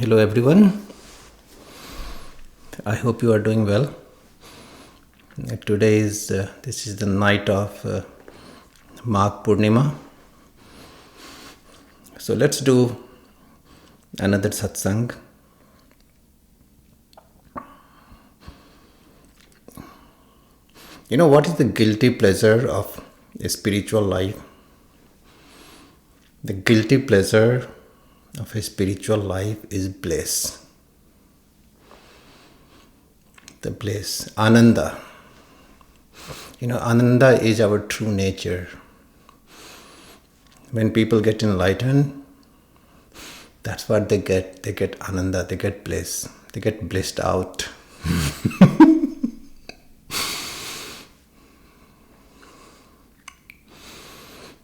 Hello everyone. I hope you are doing well. Today is this is the night of Magh Purnima. So let's do another satsang. You know what is the guilty pleasure of a spiritual life? The guilty pleasure of a spiritual life is bliss. The bliss, Ananda. You know, Ananda is our true nature. When people get enlightened, that's what they get. They get Ananda, they get bliss. They get blissed out.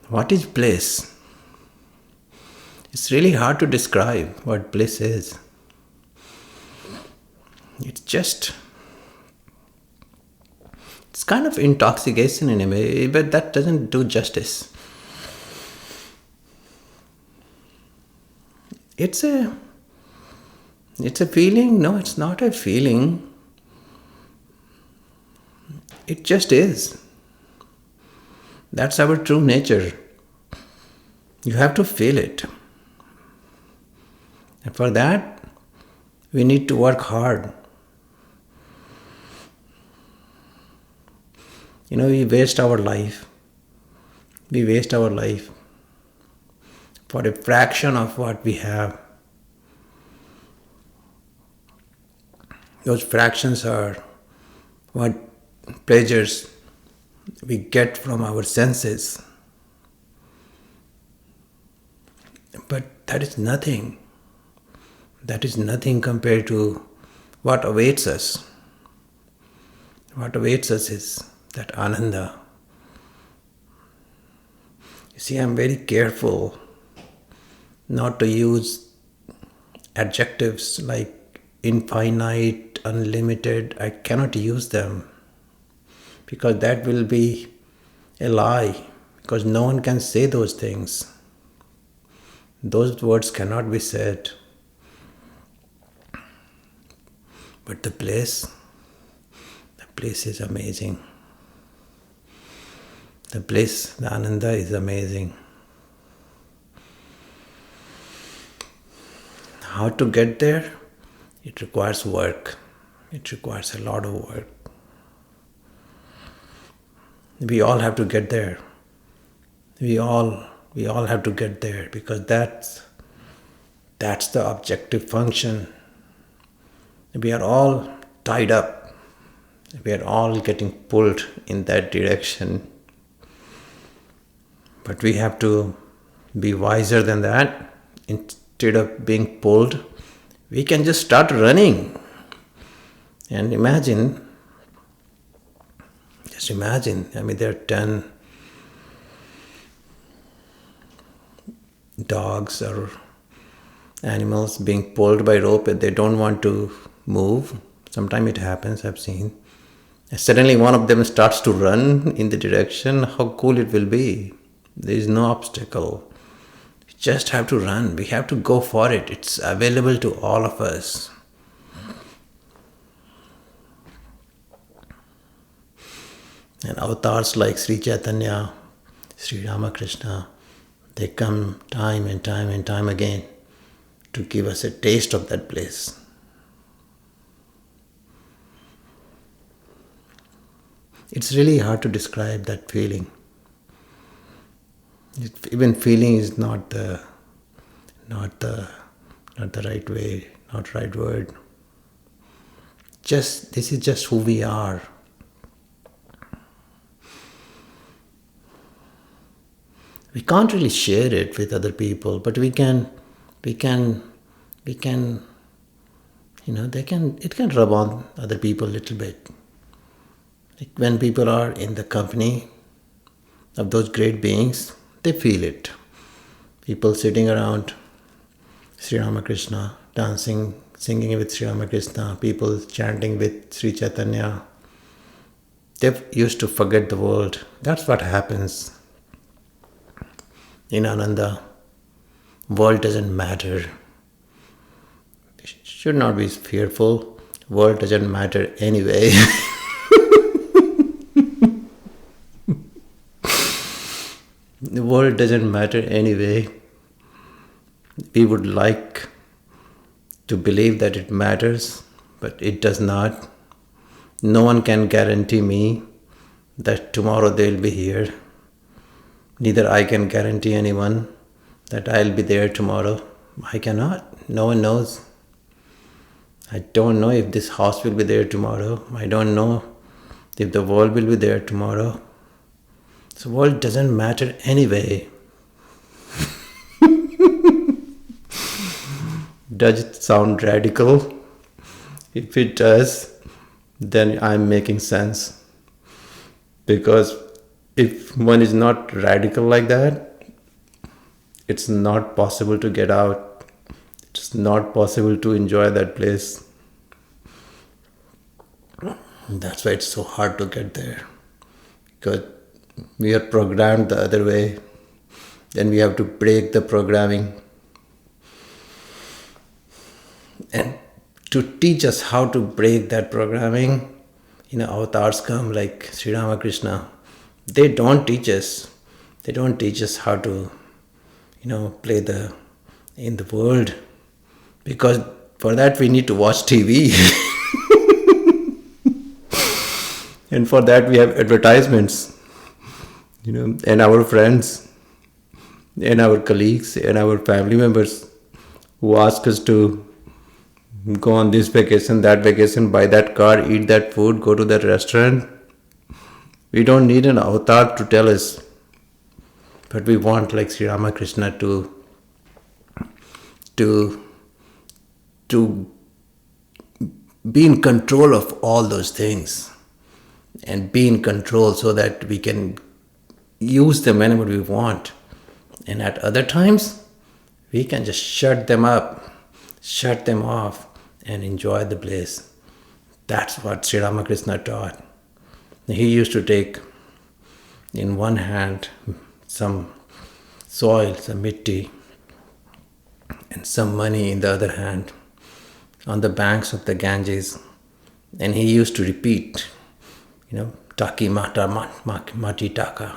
What is bliss? It's really hard to describe what bliss is. It's kind of intoxication in a way, but that doesn't do justice. It's a feeling. No, it's not a feeling. It just is. That's our true nature. You have to feel it. And for that, we need to work hard. You know, we waste our life. We waste our life for a fraction of what we have. Those fractions are what pleasures we get from our senses. But that is nothing. That is nothing compared to what awaits us. What awaits us is that Ananda. You see, I'm very careful not to use adjectives like infinite, unlimited. I cannot use them because that will be a lie, because no one can say those things. Those words cannot be said. But the place is amazing. The bliss, the Ananda is amazing. How to get there? It requires work. It requires a lot of work. We all have to get there. We all have to get there because that's the objective function. We are all tied up. We are all getting pulled in that direction. But we have to be wiser than that. Instead of being pulled, we can just start running. And just imagine, there are 10 dogs or animals being pulled by rope and they don't want to move. Sometimes it happens, I've seen. And suddenly one of them starts to run in the direction. How cool it will be. There is no obstacle. We just have to run. We have to go for it. It's available to all of us. And avatars like Sri Chaitanya, Sri Ramakrishna, they come time and time again to give us a taste of that bliss. It's really hard to describe that feeling. Even feeling is not the right way, not right word. This is just who we are. We can't really share it with other people, but it can rub on other people a little bit. Like when people are in the company of those great beings, they feel it. People sitting around Sri Ramakrishna, dancing, singing with Sri Ramakrishna, people chanting with Sri Chaitanya, they used to forget the world. That's what happens in Ananda. World doesn't matter. should not be fearful. World doesn't matter anyway. The world doesn't matter anyway. We would like to believe that it matters, but it does not. No one can guarantee me that tomorrow they'll be here. Neither I can guarantee anyone that I'll be there tomorrow. I cannot. No one knows. I don't know if this house will be there tomorrow. I don't know if the world will be there tomorrow. The world doesn't matter anyway. Does it sound radical? If it does, then I'm making sense. Because if one is not radical like that, it's not possible to get out. It's not possible to enjoy that place. That's why it's so hard to get there. Because we are programmed the other way. Then we have to break the programming. And to teach us how to break that programming, avatars come like Sri Ramakrishna. They don't teach us. They don't teach us how to, play in the world. Because for that we need to watch TV. And for that we have advertisements. And our friends, and our colleagues, and our family members who ask us to go on this vacation, that vacation, buy that car, eat that food, go to that restaurant. We don't need an avatar to tell us. But we want, like Sri Ramakrishna, to be in control of all those things. And be in control so that we can use them whenever we want. And at other times, we can just shut them up, shut them off, and enjoy the bliss. That's what Sri Ramakrishna taught. He used to take in one hand some soil, some mitti, and some money in the other hand on the banks of the Ganges. And he used to repeat, Taki mata mati taka.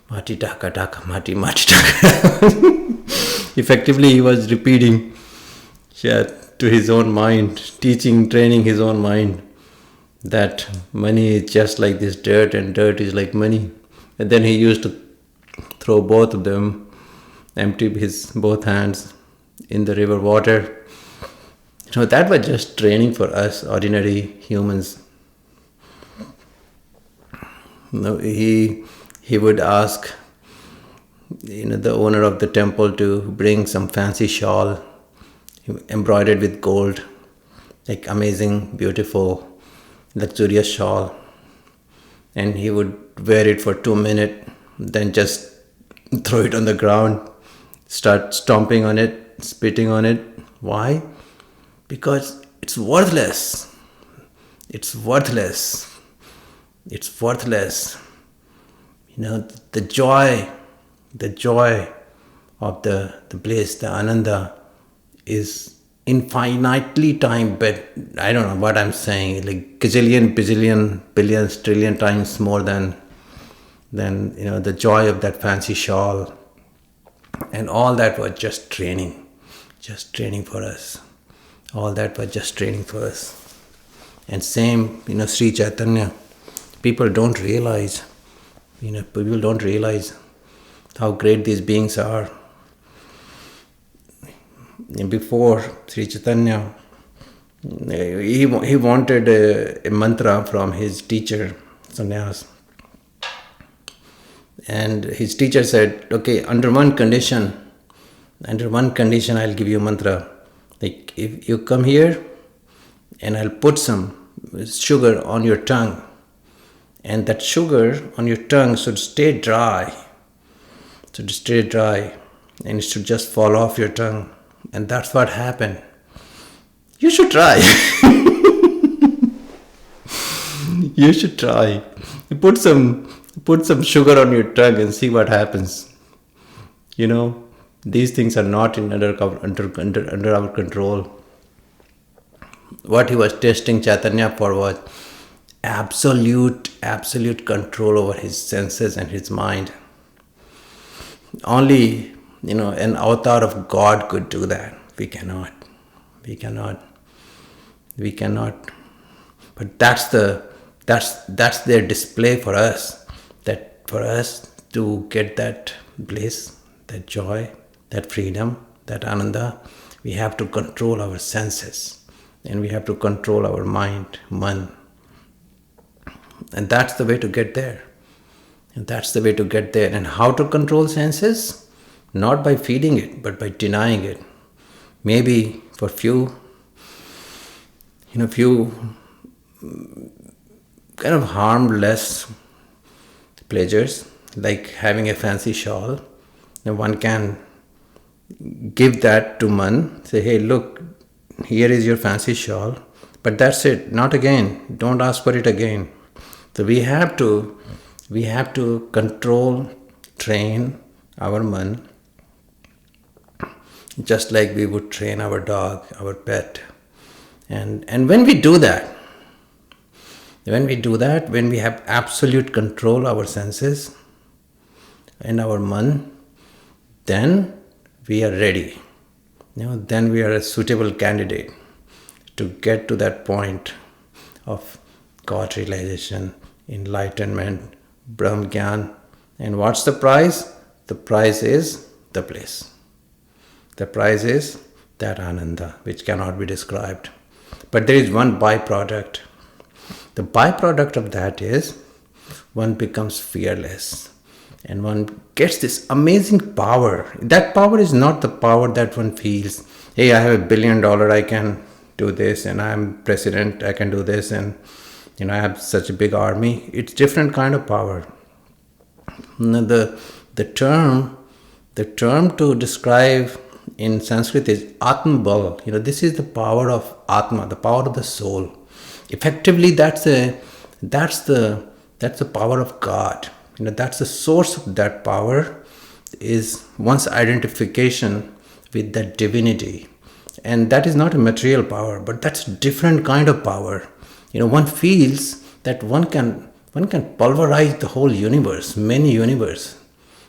Mati taka taka mati mati taka. Effectively, he was repeating to his own mind, training his own mind that money is just like this dirt and dirt is like money. And then he used to throw both of them, empty his both hands in the river water. That was just training for us ordinary humans. He would ask the owner of the temple to bring some fancy shawl embroidered with gold, like amazing, beautiful, luxurious shawl. And he would wear it for 2 minutes, then just throw it on the ground, start stomping on it, spitting on it. Why? Because it's worthless. It's worthless. It's worthless. The joy of the bliss, the ananda, is infinitely time, but I don't know what I'm saying, like gazillion, bazillion, billions, trillion times more than the joy of that fancy shawl. And all that was just training for us. All that was just training for us. And same, Sri Chaitanya, people don't realize how great these beings are. Before Sri Chaitanya, he wanted a mantra from his teacher, Sannyas. And his teacher said, okay, under one condition I'll give you a mantra. Like, if you come here and I'll put some sugar on your tongue, and that sugar on your tongue should stay dry, and it should just fall off your tongue. And that's what happened. You should try. You should try. You put some sugar on your tongue and see what happens. These things are not under our control. What he was testing Chaitanya for was absolute control over his senses and his mind. Only, an avatar of God could do that. We cannot. But that's their display for us. That for us to get that bliss, that joy, that freedom, that ananda, we have to control our senses, and we have to control our mind, man. And that's the way to get there. And how to control senses? Not by feeding it, but by denying it. Maybe for few kind of harmless pleasures, like having a fancy shawl. Now one can give that to man, say, hey, look, here is your fancy shawl, but that's it, not again, don't ask for it again. So we have to control, train our man, just like we would train our dog, our pet. And when we do that, when we have absolute control our senses and our man, then we are ready. Then we are a suitable candidate to get to that point of God realization, enlightenment, Brahm Gyan. And what's the prize? The prize is the bliss. The prize is that ananda, which cannot be described. But there is one byproduct. The byproduct of that is one becomes fearless, and one gets this amazing power. That power is not the power that one feels, hey, I have $1 billion, I can do this, and I'm president, I can do this, and I have such a big army. It's different kind of power. The term to describe in Sanskrit is Atma Bal. This is the power of Atma, the power of the soul. Effectively, that's the power of God. That's the source of that power, is one's identification with that divinity. And that is not a material power, but that's a different kind of power. One feels that one can pulverize the whole universe, many universe.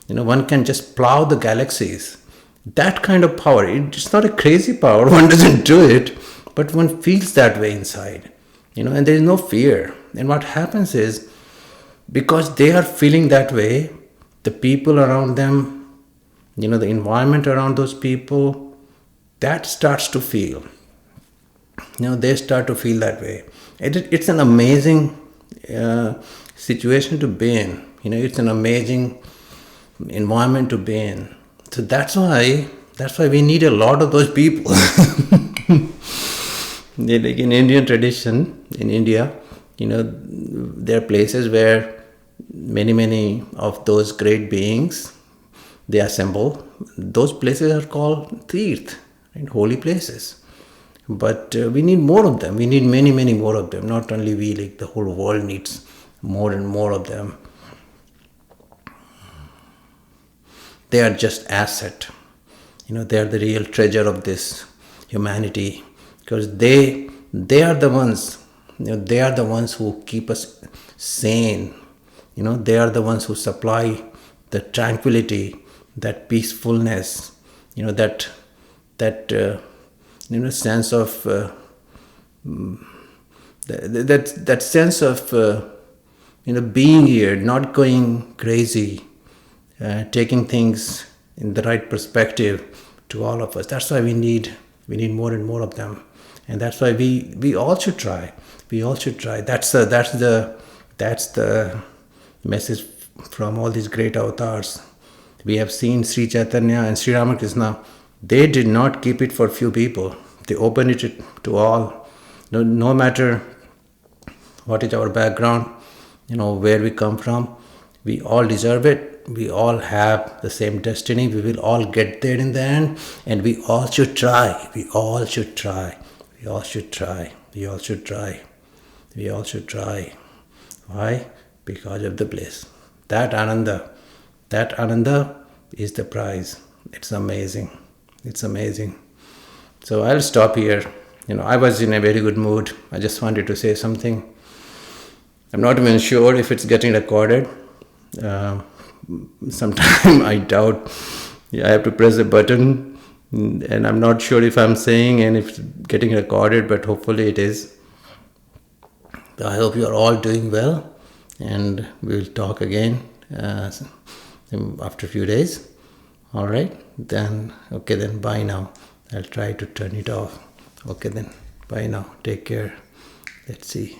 One can just plow the galaxies. That kind of power, it's not a crazy power, one doesn't do it, but one feels that way inside, and there is no fear. And what happens is, because they are feeling that way, the people around them, the environment around those people, that starts to feel, they start to feel that way. It's an amazing situation to be in, it's an amazing environment to be in. So that's why we need a lot of those people. Like in Indian tradition, in India, there are places where many of those great beings, they assemble. Those places are called Tirth, right? Holy places. But we need more of them. We need many more of them. Not only we, like the whole world needs more and more of them. They are just asset. They are the real treasure of this humanity, because they are the ones. They are the ones who keep us sane. They are the ones who supply the tranquility, that peacefulness. That sense of that sense of being here, not going crazy. Taking things in the right perspective to all of us. That's why we need more and more of them, and that's why we all should try. We all should try. That's the message from all these great avatars. We have seen Sri Chaitanya and Sri Ramakrishna. They did not keep it for few people. They opened it to all. No matter what is our background, where we come from, we all deserve it. We all have the same destiny. We will all get there in the end, and we all should try. We all should try. Why? Because of the bliss. That ananda is the prize. It's amazing. So I'll stop here. I was in a very good mood. I just wanted to say something. I'm not even sure if it's getting recorded. Sometimes I doubt. I have to press a button, and I'm not sure if I'm saying and if it's getting recorded, but hopefully it is. So I hope you're all doing well, and we'll talk again after a few days. All right, then, okay, then bye now. I'll try to turn it off. Okay, then, bye now. Take care. Let's see.